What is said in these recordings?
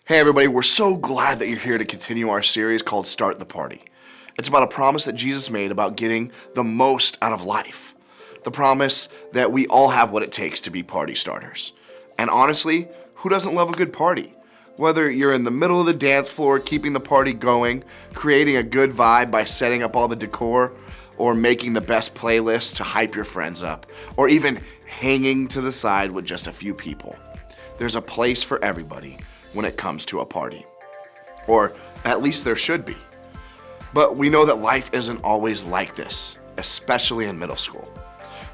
Hey everybody, we're so glad that you're here to continue our series called Start the Party. It's about a promise that Jesus made about getting the most out of life. The promise that we all have what it takes to be party starters. And honestly, who doesn't love a good party? Whether you're in the middle of the dance floor, keeping the party going, creating a good vibe by setting up all the decor, or making the best playlist to hype your friends up, or even hanging to the side with just a few people. There's a place for everybody when it comes to a party. Or at least there should be. But we know that life isn't always like this, especially in middle school.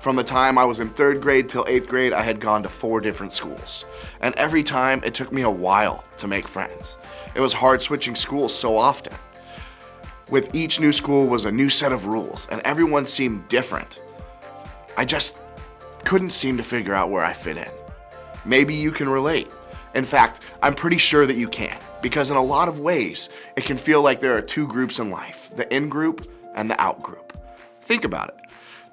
From the time I was in 3rd grade till 8th grade, I had gone to 4 different schools. And every time it took me a while to make friends. It was hard switching schools so often. With each new school was a new set of rules, and everyone seemed different. I just couldn't seem to figure out where I fit in. Maybe you can relate. In fact, I'm pretty sure that you can, because in a lot of ways, it can feel like there are 2 groups in life, the in group and the out group. Think about it.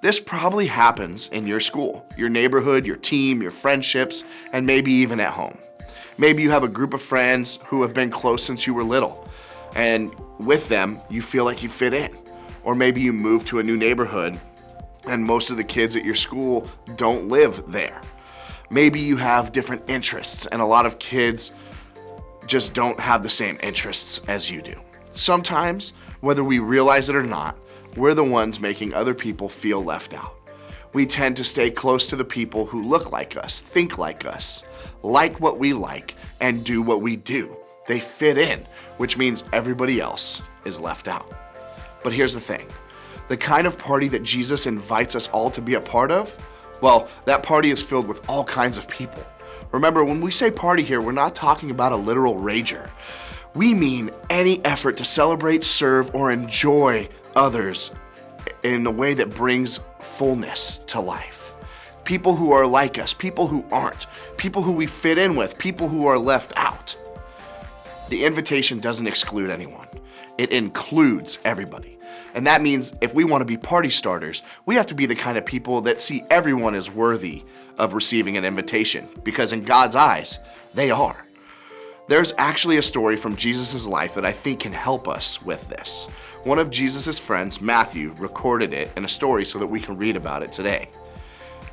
This probably happens in your school, your neighborhood, your team, your friendships, and maybe even at home. Maybe you have a group of friends who have been close since you were little, and with them, you feel like you fit in. Or maybe you move to a new neighborhood, and most of the kids at your school don't live there. Maybe you have different interests, and a lot of kids just don't have the same interests as you do. Sometimes, whether we realize it or not, we're the ones making other people feel left out. We tend to stay close to the people who look like us, think like us, like what we like, and do what we do. They fit in, which means everybody else is left out. But here's the thing. The kind of party that Jesus invites us all to be a part of, well, that party is filled with all kinds of people. Remember, when we say party here, we're not talking about a literal rager. We mean any effort to celebrate, serve, or enjoy others in a way that brings fullness to life. People who are like us, people who aren't, people who we fit in with, people who are left out. The invitation doesn't exclude anyone. It includes everybody. And that means if we want to be party starters, we have to be the kind of people that see everyone as worthy of receiving an invitation, because in God's eyes, they are. There's actually a story from Jesus' life that I think can help us with this. One of Jesus' friends, Matthew, recorded it in a story so that we can read about it today.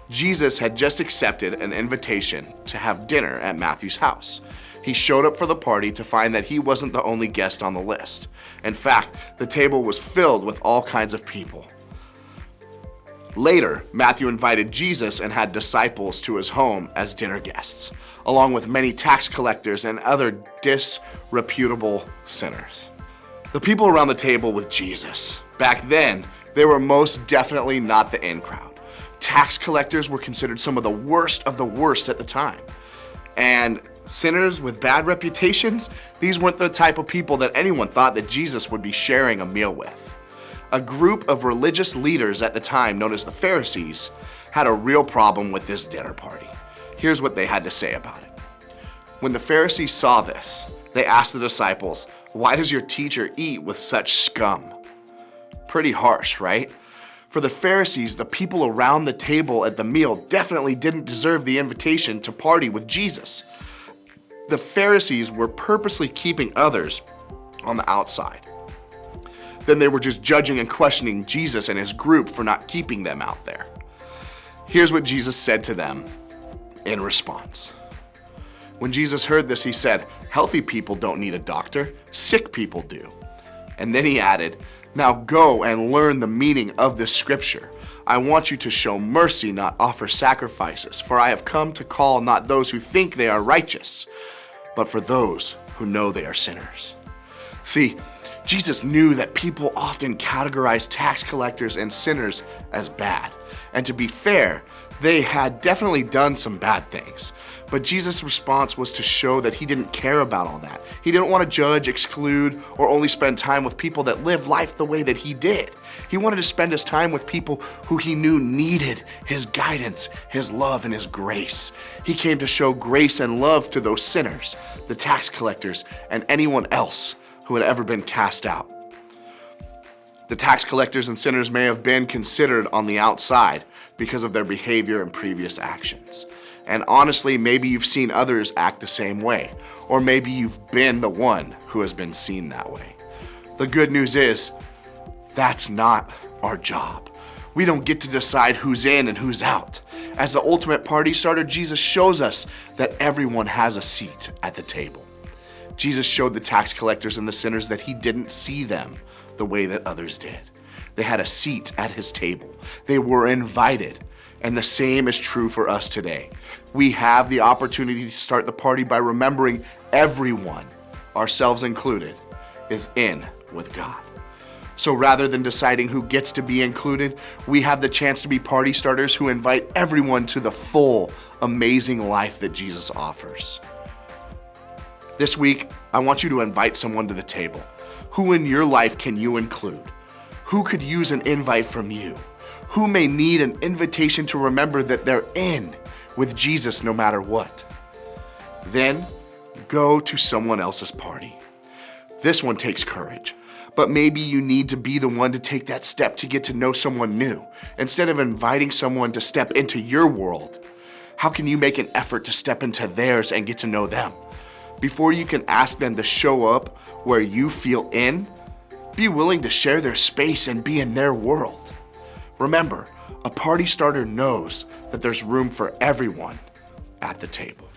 Jesus had just accepted an invitation to have dinner at Matthew's house. He showed up for the party to find that he wasn't the only guest on the list. In fact, the table was filled with all kinds of people. Later, Matthew invited Jesus and had disciples to his home as dinner guests, along with many tax collectors and other disreputable sinners. The people around the table with Jesus, back then, they were most definitely not the in crowd. Tax collectors were considered some of the worst at the time. And sinners with bad reputations, these weren't the type of people that anyone thought that Jesus would be sharing a meal with. A group of religious leaders at the time, known as the Pharisees, had a real problem with this dinner party. Here's what they had to say about it. When the Pharisees saw this, they asked the disciples, "Why does your teacher eat with such scum?" Pretty harsh, right? For the Pharisees, the people around the table at the meal definitely didn't deserve the invitation to party with Jesus. The Pharisees were purposely keeping others on the outside. Then they were just judging and questioning Jesus and his group for not keeping them out there. Here's what Jesus said to them in response. When Jesus heard this, he said, "Healthy people don't need a doctor, sick people do." And then he added, "Now go and learn the meaning of this scripture. I want you to show mercy, not offer sacrifices, for I have come to call not those who think they are righteous, but for those who know they are sinners." See, Jesus knew that people often categorize tax collectors and sinners as bad. And to be fair, they had definitely done some bad things. But Jesus' response was to show that he didn't care about all that. He didn't want to judge, exclude, or only spend time with people that lived life the way that he did. He wanted to spend his time with people who he knew needed his guidance, his love, and his grace. He came to show grace and love to those sinners, the tax collectors, and anyone else who had ever been cast out. The tax collectors and sinners may have been considered on the outside because of their behavior and previous actions. And honestly, maybe you've seen others act the same way, or maybe you've been the one who has been seen that way. The good news is, that's not our job. We don't get to decide who's in and who's out. As the ultimate party starter, Jesus shows us that everyone has a seat at the table. Jesus showed the tax collectors and the sinners that he didn't see them the way that others did. They had a seat at his table. They were invited. And the same is true for us today. We have the opportunity to start the party by remembering everyone, ourselves included, is in with God. So rather than deciding who gets to be included, we have the chance to be party starters who invite everyone to the full, amazing life that Jesus offers. This week, I want you to invite someone to the table. Who in your life can you include? Who could use an invite from you? Who may need an invitation to remember that they're in with Jesus no matter what? Then go to someone else's party. This one takes courage, but maybe you need to be the one to take that step to get to know someone new. Instead of inviting someone to step into your world, how can you make an effort to step into theirs and get to know them? Before you can ask them to show up where you feel in, be willing to share their space and be in their world. Remember, a party starter knows that there's room for everyone at the table.